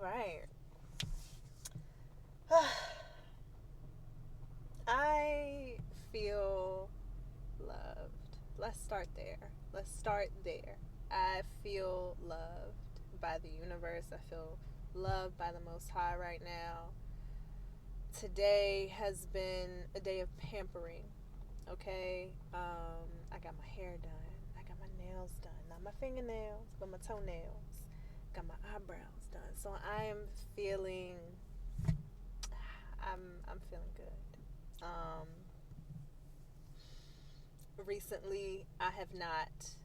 right. I feel loved. Let's start there. Let's start there. I feel loved by the universe. I feel loved by the Most High right now. Today has been a day of pampering. Okay, I got my hair done. I got my nails done. Not my fingernails, but my toenails. Got my eyebrows done. So I am feeling. I'm feeling good. Recently I have not.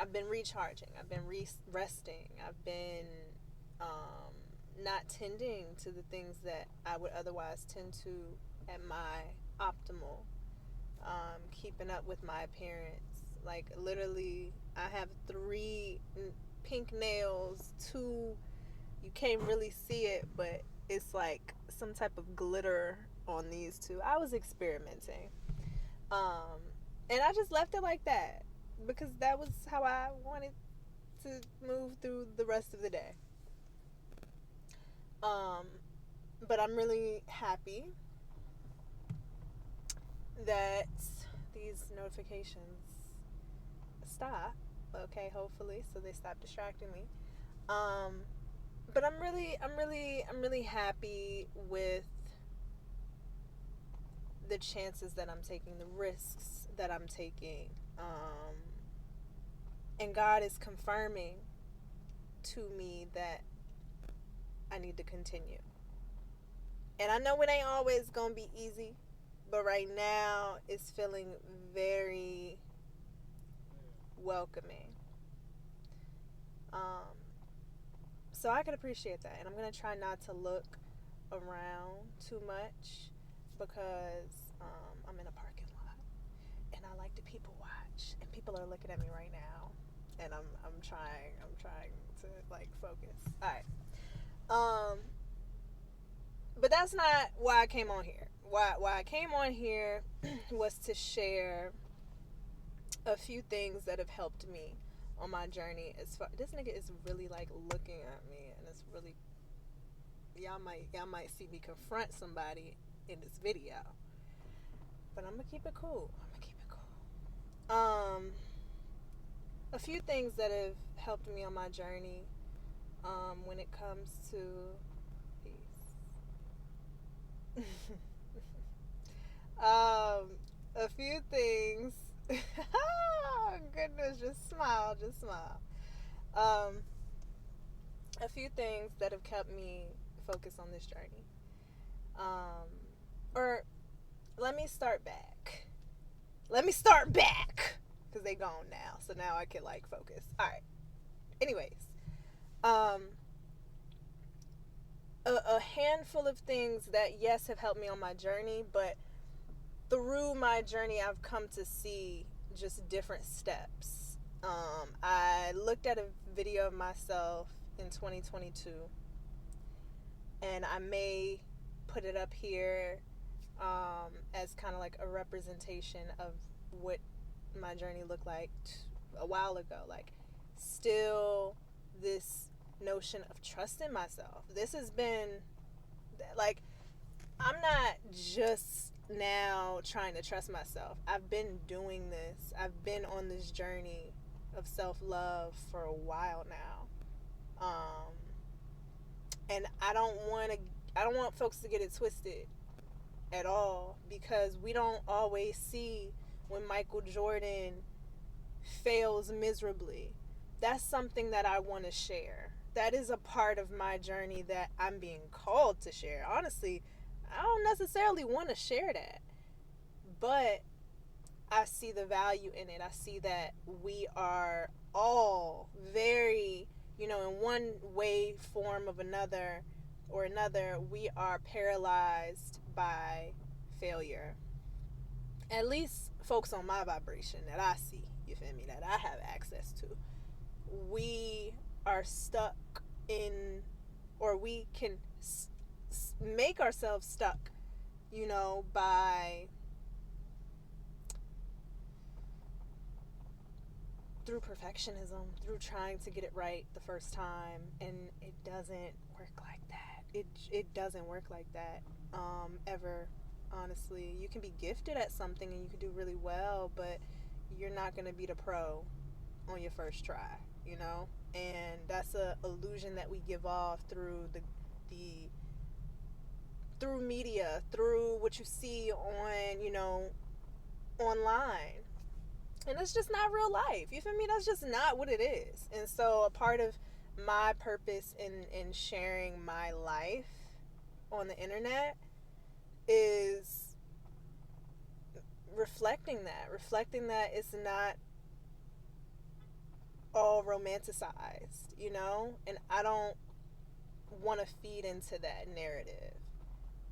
I've been recharging. I've been resting. I've been not tending to the things that I would otherwise tend to at my optimal. Keeping up with my appearance. Like, literally, I have three pink nails, two, you can't really see it, but it's like some type of glitter on these two. I was experimenting. Um, and I just left it like that because that was how I wanted to move through the rest of the day. Um, but I'm really happy that these notifications stop. Okay, hopefully, so they stop distracting me. Um, but I'm really happy with the chances that I'm taking, the risks that I'm taking. And God is confirming to me that I need to continue. And I know it ain't always gonna be easy, but right now it's feeling very welcoming. Um, so I can appreciate that, and I'm gonna try not to look around too much because I'm in a parking lot, and I like to people watch, and people are looking at me right now, and I'm trying to like focus. All right. But that's not why I came on here. Why I came on here was to share a few things that have helped me on my journey. As far, this nigga is really like looking at me, and it's really, y'all might see me confront somebody in this video, but I'm gonna keep it cool. A few things that have helped me on my journey, when it comes to peace. A few things. Goodness, just smile, just smile. Um, a few things that have kept me focused on this journey. Or let me start back. Because they gone now. So now I can like focus. Alright. Anyways. Um, a handful of things that, yes, have helped me on my journey, but through my journey, I've come to see just different steps. I looked at a video of myself in 2022, and I may put it up here as kind of like a representation of what my journey looked like a while ago. Like, still this notion of trusting myself. This has been like, I'm not just now trying to trust myself. I've been doing this. I've been on this journey of self-love for a while now. And I don't want folks to get it twisted at all, because we don't always see when Michael Jordan fails miserably. That's something that I want to share. That is a part of my journey that I'm being called to share. Honestly, I don't necessarily want to share that, but I see the value in it. I see that we are all very, in one way, form of another or another, we are paralyzed by failure. At least folks on my vibration that I see, you feel me, that I have access to. We are stuck in, or we can make ourselves stuck, by through perfectionism, through trying to get it right the first time, and it doesn't work like that. It doesn't work like that, ever. Honestly, you can be gifted at something and you can do really well, but you're not going to be the pro on your first try, you know? And that's a illusion that we give off through the through media, through what you see on, online. And it's just not real life. You feel me? That's just not what it is. And so a part of my purpose in sharing my life on the internet is reflecting that it's not all romanticized, and I don't want to feed into that narrative.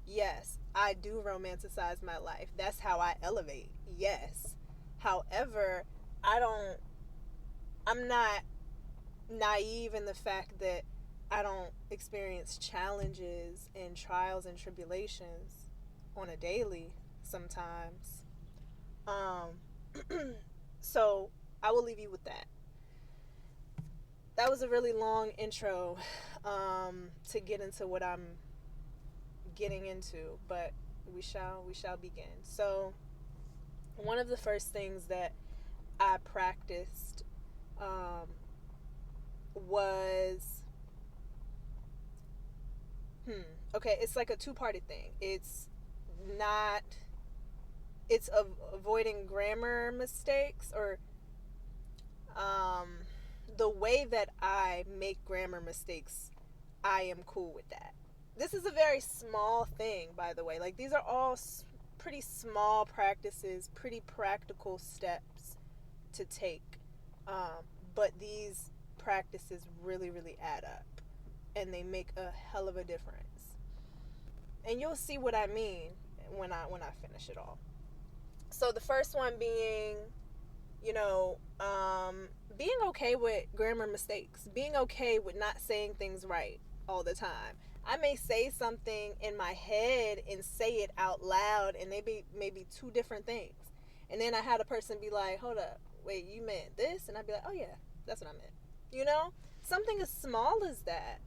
Yes, I do romanticize my life. That's how I elevate. Yes. However, I'm not naive in the fact that I don't experience challenges and trials and tribulations on a daily sometimes. So I will leave you with that. That was a really long intro to get into what I'm getting into, but we shall begin. So one of the first things that I practiced was okay, it's like a two-parted thing. It's avoiding grammar mistakes, or the way that I make grammar mistakes. I am cool with that. This is a very small thing, by the way. Like, these are all pretty small practices, pretty practical steps to take. But these practices really, really add up, and they make a hell of a difference. And you'll see what I mean when I finish it all. So the first one being, being okay with grammar mistakes, being okay with not saying things right all the time. I may say something in my head and say it out loud, and they be maybe two different things. And then I had a person be like, hold up, wait, you meant this? And I'd be like, oh yeah, that's what I meant. Something as small as that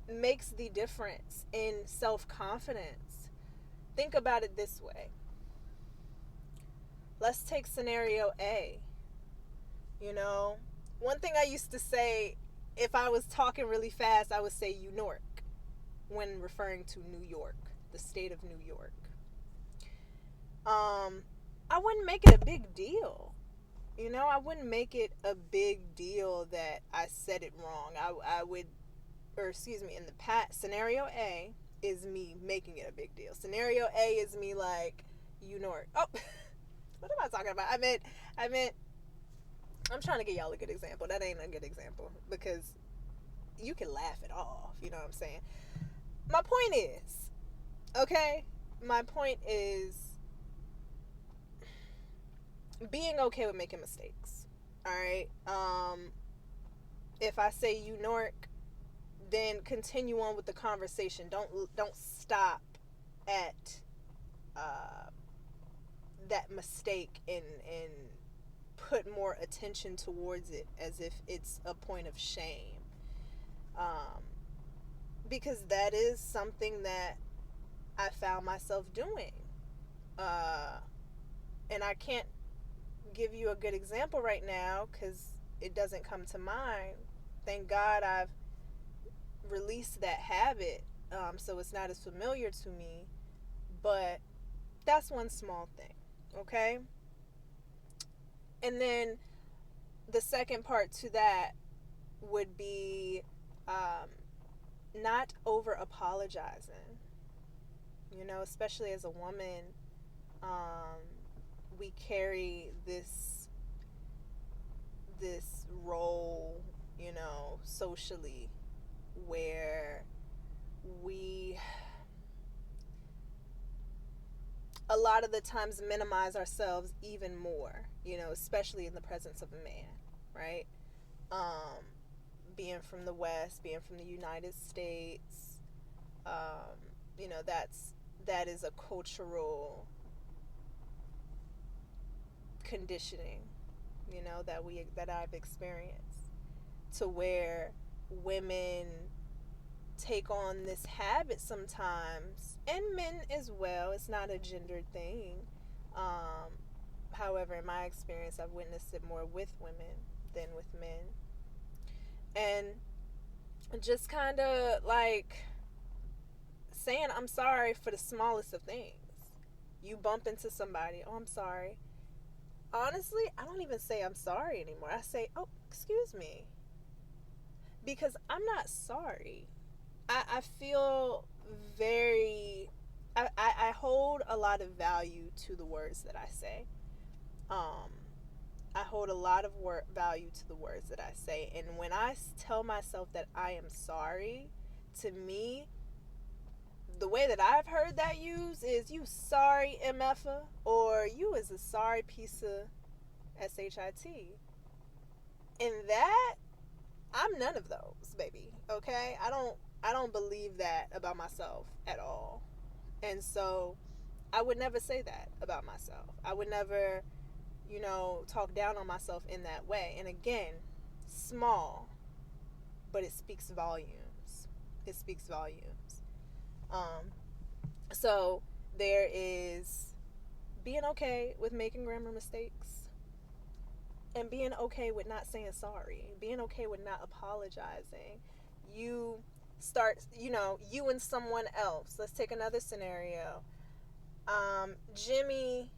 makes the difference in self-confidence. Think about it this way. Let's take scenario A. One thing I used to say, if I was talking really fast, I would say York when referring to New York, the state of New York. I wouldn't make it a big deal. I wouldn't make it a big deal that I said it wrong. In the past, scenario A is me making it a big deal. Scenario A is me like, York. Oh, what am I talking about? I meant, I'm trying to get y'all a good example. That ain't a good example because you can laugh it off. You know what I'm saying? My point is being okay with making mistakes. All right. If I say York, then continue on with the conversation. Don't stop at that mistake and put more attention towards it as if it's a point of shame. Because that is something that I found myself doing. And I can't give you a good example right now because it doesn't come to mind. Thank God I've released that habit, so it's not as familiar to me. But that's one small thing, okay? And then the second part to that would be not over apologizing. Especially as a woman, we carry this role, socially, where we a lot of the times minimize ourselves even more, especially in the presence of a man, right? Being from the West, being from the United States, that is a cultural conditioning that I've experienced, to where women take on this habit sometimes, and men as well. It's not a gendered thing. Um, However, in my experience, I've witnessed it more with women than with men. And just kind of like saying, I'm sorry for the smallest of things. You bump into somebody, oh, I'm sorry. Honestly, I don't even say I'm sorry anymore. I say, oh, excuse me. Because I'm not sorry. I feel very, I hold a lot of value to the words that I say. Um, I hold a lot of value to the words that I say. And when I tell myself that I am sorry, to me, the way that I've heard that used is, you sorry MFA, or you is a sorry piece of SHIT. And that, I'm none of those, baby. Okay? I don't believe that about myself at all. And so I would never say that about myself. I would never, talk down on myself in that way. And again, small, but it speaks volumes. It speaks volumes. So there is being okay with making grammar mistakes, and being okay with not saying sorry, being okay with not apologizing. You start, you and someone else. Let's take another scenario. Jimmy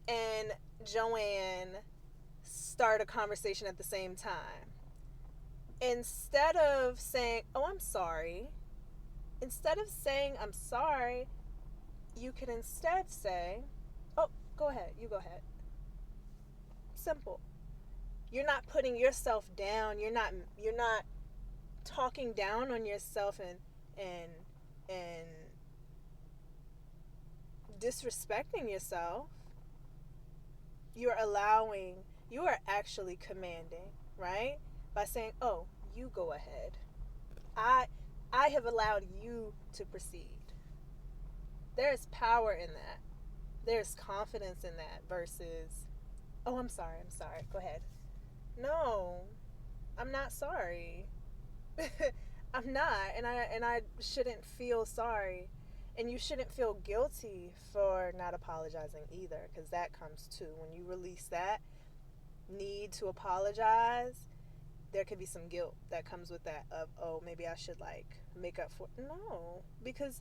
and Joanne start a conversation at the same time. Instead of saying, oh, I'm sorry, instead of saying, I'm sorry, you can instead say, oh, go ahead, you go ahead. Simple. You're not putting yourself down. You're not talking down on yourself and disrespecting yourself. You are actually commanding, right? By saying, oh, you go ahead. I have allowed you to proceed. There's power in that. There's confidence in that versus, oh, I'm sorry, go ahead. No, I'm not sorry. I'm not, and I shouldn't feel sorry, and you shouldn't feel guilty for not apologizing either, because that comes too. When you release that need to apologize, there could be some guilt that comes with that, of, oh, maybe I should make up for. No, because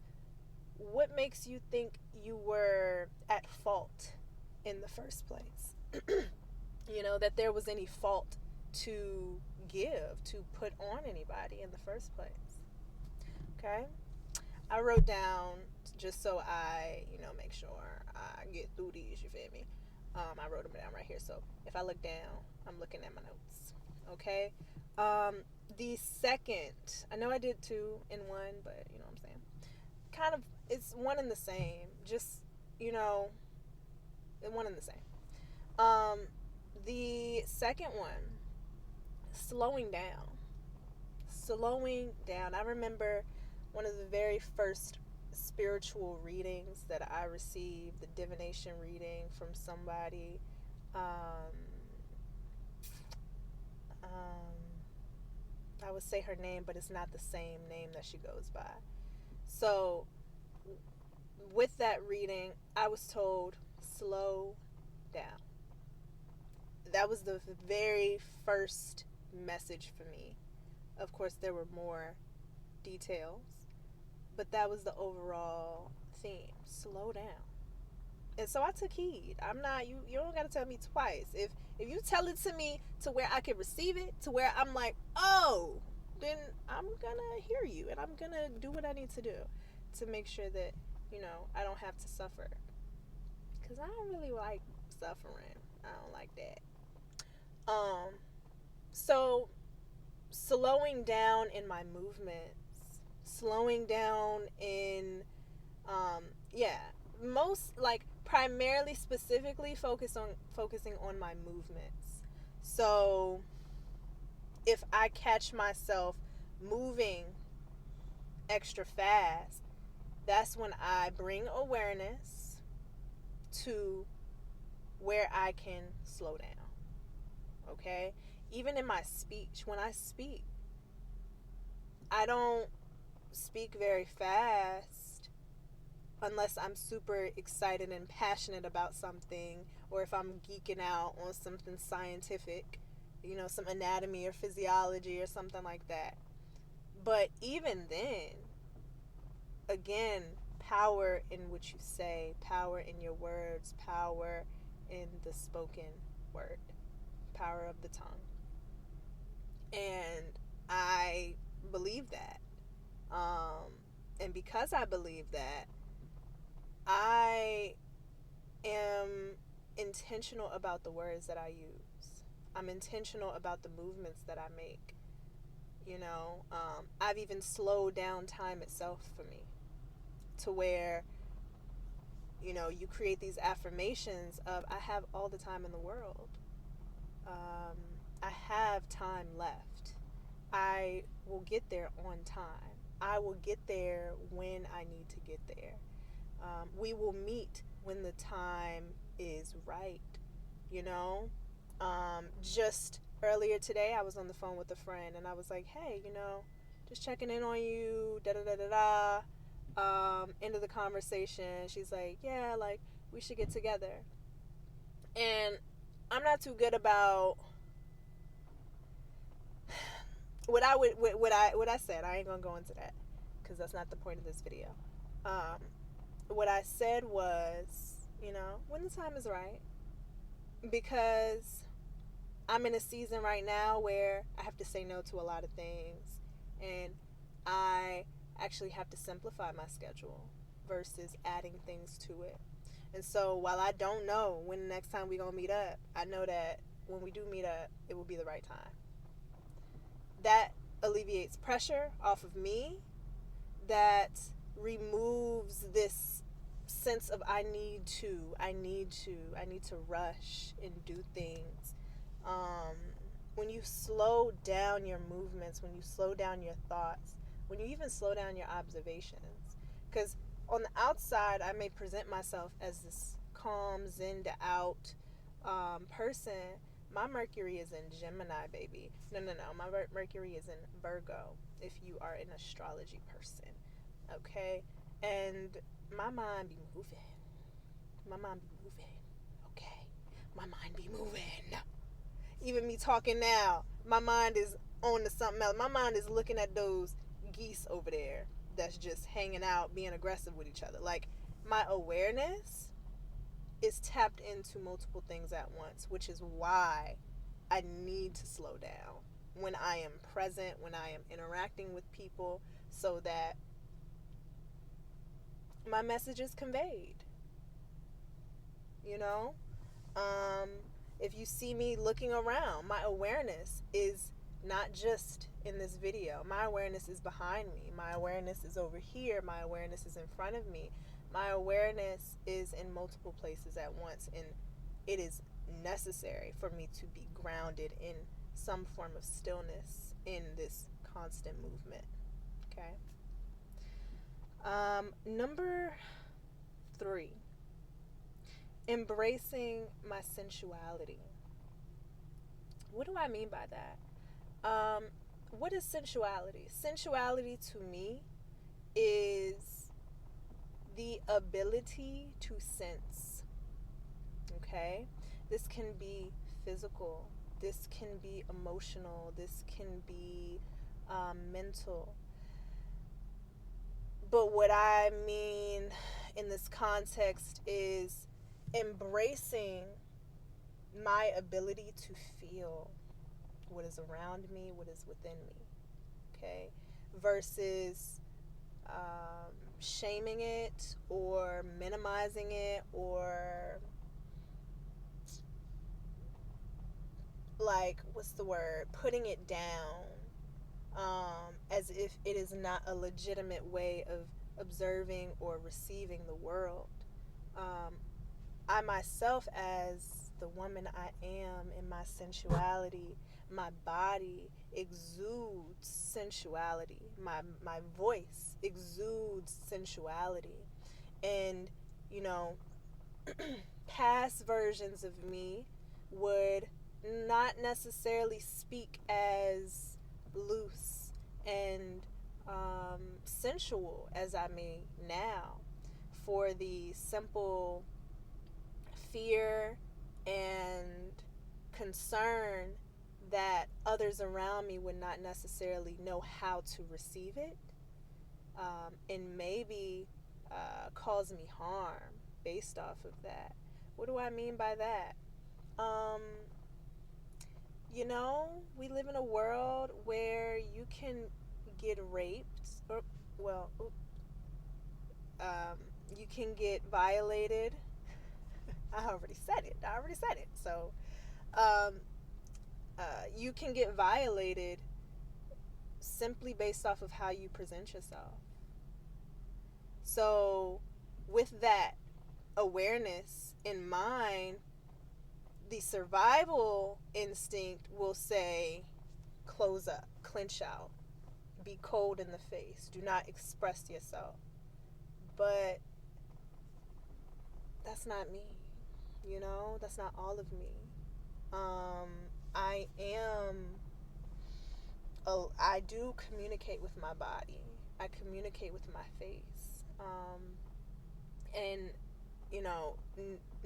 what makes you think you were at fault in the first place? That there was any fault to put on anybody in the first place. Okay? I wrote down, just so I, make sure I get through these, you feel me? I wrote them down right here. So if I look down, I'm looking at my notes. Okay? The second, I know I did two in one, but you know what I'm saying? Kind of, it's one and the same. Just, one and the same. The second one, slowing down. Slowing down. I remember one of the very first spiritual readings that I received, the divination reading from somebody. I would say her name, but it's not the same name that she goes by. So, with that reading, I was told, slow down. That was the very first message for me. Of course, there were more details, but that was the overall theme. Slow down. And so I took heed. I'm not, you don't got to tell me twice. If you tell it to me to where I can receive it, to where I'm like, oh, then I'm going to hear you, and I'm going to do what I need to do to make sure that, I don't have to suffer. Because I don't really like suffering. I don't like that. So slowing down in my movements, slowing down in, most, primarily, specifically focusing on my movements. So if I catch myself moving extra fast, that's when I bring awareness to where I can slow down. okay? Even in my speech, when I speak, I don't speak very fast unless I'm super excited and passionate about something, or if I'm geeking out on something scientific, some anatomy or physiology or something like that. But even then, again, power in what you say, power in your words, power in the spoken word, power of the tongue. And I believe that. And because I believe that, I am intentional about the words that I use. I'm intentional about the movements that I make. I've even slowed down time itself for me, to where, you create these affirmations of, I have all the time in the world. I have time left. I will get there on time. I will get there when I need to get there. We will meet when the time is right. Just earlier today, I was on the phone with a friend, and I was like, hey, just checking in on you, da da da da da. End of the conversation, she's like, yeah, like, we should get together. And I'm not too good about what I said. I ain't gonna go into that because that's not the point of this video. What I said was, when the time is right, because I'm in a season right now where I have to say no to a lot of things, and I actually have to simplify my schedule versus adding things to it. And so while I don't know when the next time we're going to meet up, I know that when we do meet up, it will be the right time. That alleviates pressure off of me. That removes this sense of I need to rush and do things. When you slow down your movements, when you slow down your thoughts, when you even slow down your observations, because on the outside I may present myself as this calm, zenned out person. My Mercury is in Gemini, baby. No, my Mercury is in Virgo, if you are an astrology person, okay? And my mind be moving, okay? My mind be moving. Even me talking now, my mind is on to something else. My mind is looking at those geese over there that's just hanging out, being aggressive with each other. Like, my awareness is tapped into multiple things at once, which is why I need to slow down when I am present, when I am interacting with people, so that my message is conveyed. If you see me looking around, my awareness is not just in this video. My awareness is behind me. My awareness is over here. My awareness is in front of me. My awareness is in multiple places at once, and it is necessary for me to be grounded in some form of stillness in this constant movement. Okay. Number 3, embracing my sensuality. What do I mean by that? What is sensuality? Sensuality to me is the ability to sense. Okay? This can be physical. This can be emotional. This can be mental. But what I mean in this context is embracing my ability to feel what is around me, what is within me, okay? Versus shaming it or minimizing it, or putting it down, as if it is not a legitimate way of observing or receiving the world. I myself, as the woman I am in my sensuality, my body exudes sensuality. My voice exudes sensuality. And, past versions of me would not necessarily speak as loose and sensual as I may now, for the simple fear and concern that others around me would not necessarily know how to receive it, and maybe cause me harm based off of that. What do I mean by that? Um, we live in a world where you can get raped, or, well, you can get violated. I already said it. So, um, you can get violated simply based off of how you present yourself. So, with that awareness in mind, the survival instinct will say, close up, clench out, be cold in the face, do not express yourself. But that's not me, that's not all of me. I am, I do communicate with my body, I communicate with my face. And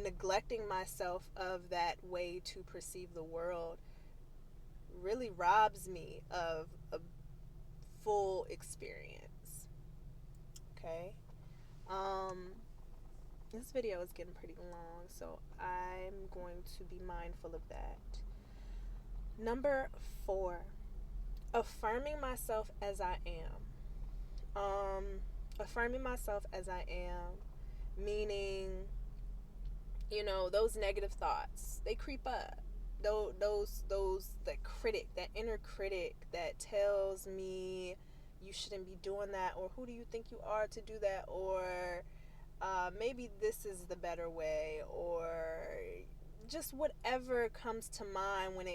neglecting myself of that way to perceive the world really robs me of a full experience. Okay. This video is getting pretty long, so I'm going to be mindful of that. Number 4, affirming myself as I am. Affirming myself as I am, meaning, those negative thoughts, they creep up. That inner critic that tells me you shouldn't be doing that, or who do you think you are to do that, or maybe this is the better way, or just whatever comes to mind when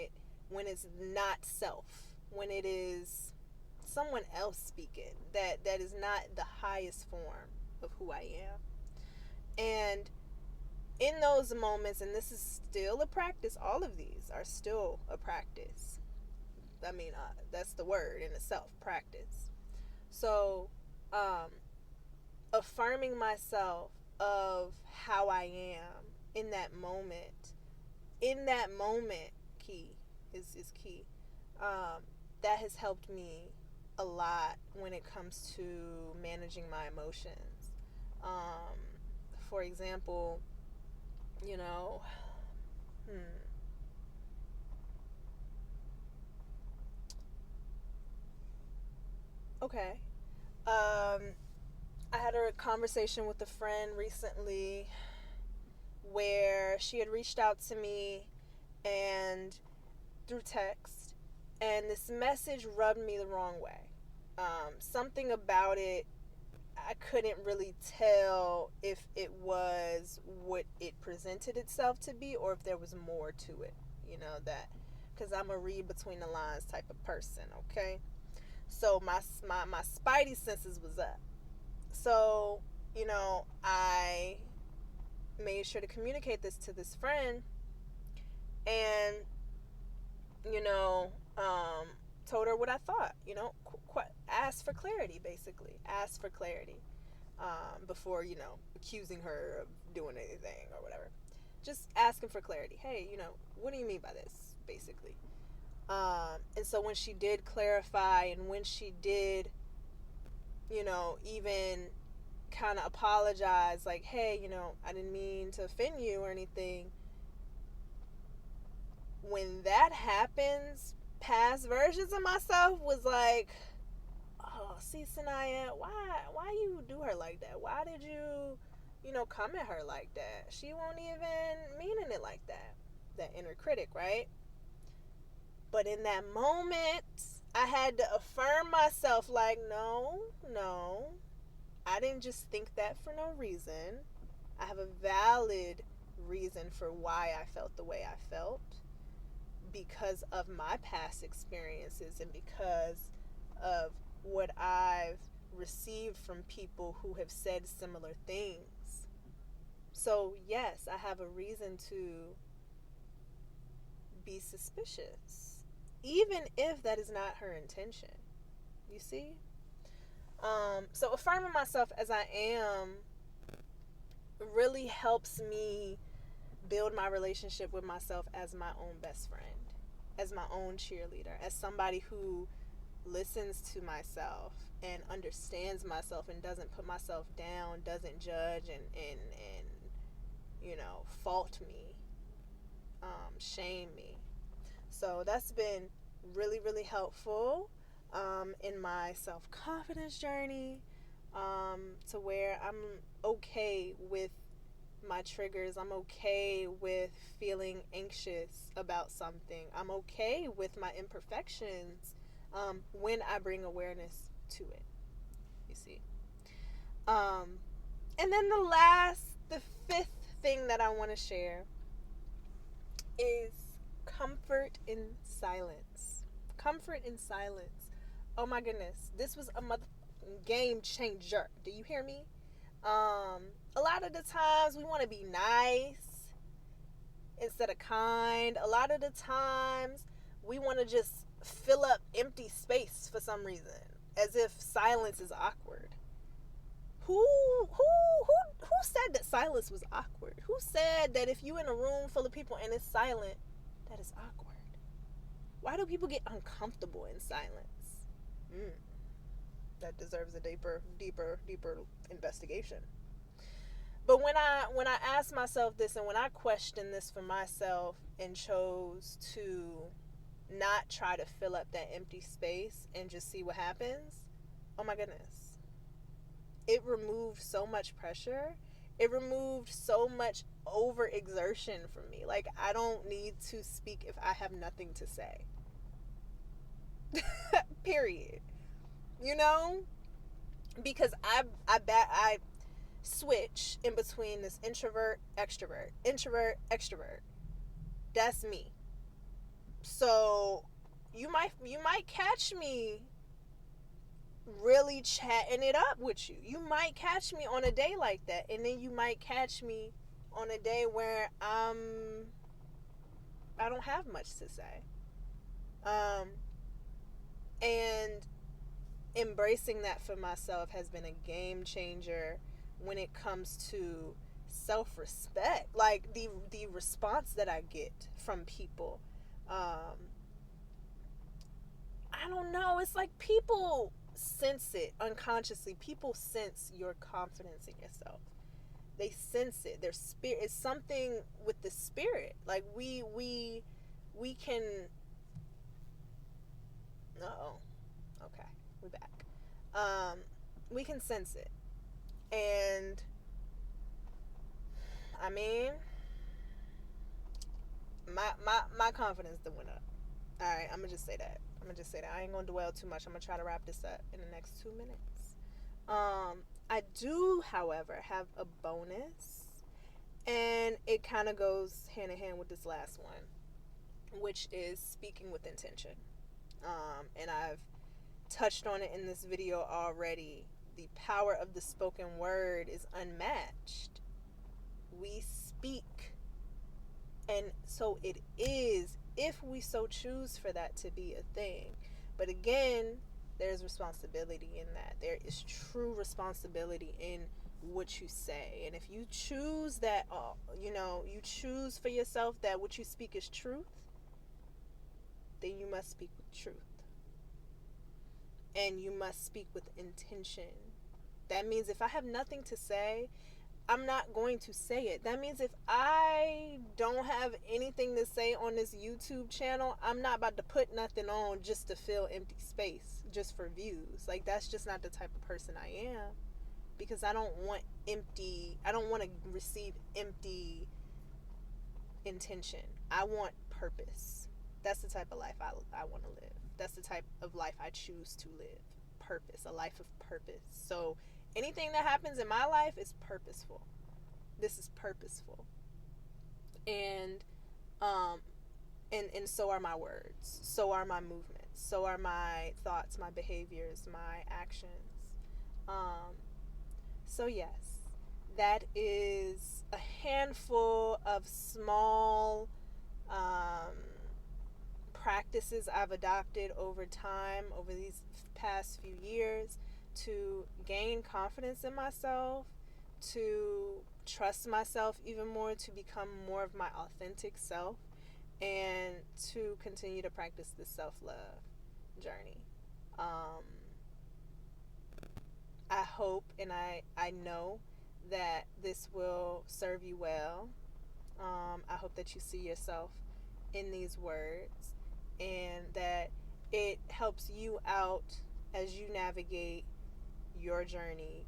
it's not self, when it is someone else speaking, that is not the highest form of who I am. And in those moments, and this is still a practice, all of these are still a practice. I mean, that's the word in itself, practice. So, affirming myself of how I am in that moment, key is key. That has helped me a lot when it comes to managing my emotions. For example, okay. I had a conversation with a friend recently where she had reached out to me and through text, and this message rubbed me the wrong way. Something about it, I couldn't really tell if it was what it presented itself to be or if there was more to it, that, because I'm a read between the lines type of person, okay? So my spidey senses was up. So, I made sure to communicate this to this friend, and, told her what I thought, asked for clarity, basically. Asked for clarity before, accusing her of doing anything or whatever. Just asking for clarity. Hey, what do you mean by this, basically? And so when she did clarify, and when she did, even kind of apologize, like, hey, I didn't mean to offend you or anything. When that happens, past versions of myself was like, oh, see, Sanaya, why you do her like that? Why did you, come at her like that? She won't even meaning it like that. That inner critic, right? But in that moment, I had to affirm myself, like, no, I didn't just think that for no reason. I have a valid reason for why I felt the way I felt, because of my past experiences and because of what I've received from people who have said similar things. So yes, I have a reason to be suspicious, even if that is not her intention. You see? So affirming myself as I am really helps me build my relationship with myself as my own best friend, as my own cheerleader, as somebody who listens to myself and understands myself and doesn't put myself down, doesn't judge and fault me, shame me. So that's been really, really helpful in my self-confidence journey, to where I'm okay with my triggers. I'm okay with feeling anxious about something. I'm okay with my imperfections when I bring awareness to it. You see? And then the fifth thing that I want to share is comfort in silence. Comfort in silence. Oh my goodness. This was a game changer. Do you hear me? A lot of the times we want to be nice instead of kind. A lot of the times we want to just fill up empty space for some reason, as if silence is awkward. Who said that silence was awkward? Who said that if you're in a room full of people and it's silent, that is awkward? Why do people get uncomfortable in silence? That deserves a deeper investigation. But when I asked myself this, and when I questioned this for myself and chose to not try to fill up that empty space and just see what happens, oh my goodness. It removed so much pressure. It removed so much overexertion from me. Like, I don't need to speak if I have nothing to say. Period. Because I switch in between this introvert extrovert. That's me. So you might catch me really chatting it up with you. You might catch me on a day like that, and then you might catch me on a day where I don't have much to say. And embracing that for myself has been a game changer when it comes to self-respect. Like the response that I get from people, I don't know, it's like people sense it unconsciously. People sense your confidence in yourself. They sense it. Their spirit is something with the spirit. Like we can. Okay, we're back. We can sense it, and I mean, my confidence done went up. All right, I'm gonna just say that. I ain't gonna dwell too much. I'm gonna try to wrap this up in the next 2 minutes. I do, however, have a bonus, and it kind of goes hand in hand with this last one, which is speaking with intention. And I've touched on it in this video already. The power of the spoken word is unmatched. We speak, and so it is, if we so choose for that to be a thing. But again, there's responsibility in that. There is true responsibility in what you say. And if you choose that, you choose for yourself that what you speak is truth, then you must speak with truth. And you must speak with intention. That means if I have nothing to say, I'm not going to say it. That means if I don't have anything to say on this YouTube channel, I'm not about to put nothing on just to fill empty space, just for views. Like, that's just not the type of person I am. Because I don't want to receive empty intention. I want purpose. That's the type of life I want to live. That's the type of life I choose to live. Purpose, a life of purpose. So anything that happens in my life is purposeful. This is purposeful. And so are my words. So are my movements. So are my thoughts, my behaviors, my actions. So yes, that is a handful of small practices I've adopted over time, over these past few years, to gain confidence in myself, to trust myself even more, to become more of my authentic self, and to continue to practice the self-love journey. Um, I hope and I know that this will serve you well. I hope that you see yourself in these words and that it helps you out as you navigate your journey,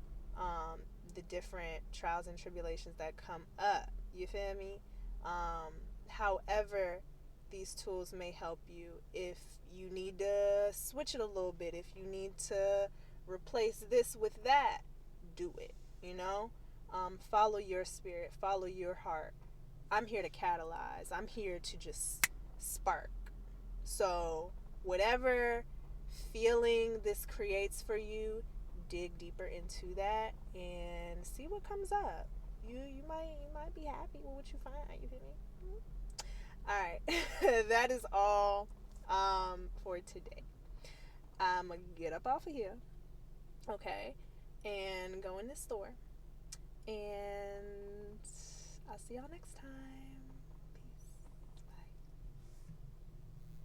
the different trials and tribulations that come up. You feel me? However, these tools may help you. If you need to switch it a little bit, if you need to replace this with that, do it. You know? Follow your spirit, follow your heart. I'm here to catalyze, I'm here to just spark. So, whatever feeling this creates for you, dig deeper into that and see what comes up. You might be happy with what you find. You feel me? All right, that is all for today. I'm gonna get up off of here, okay, and go in the store. And I'll see y'all next time.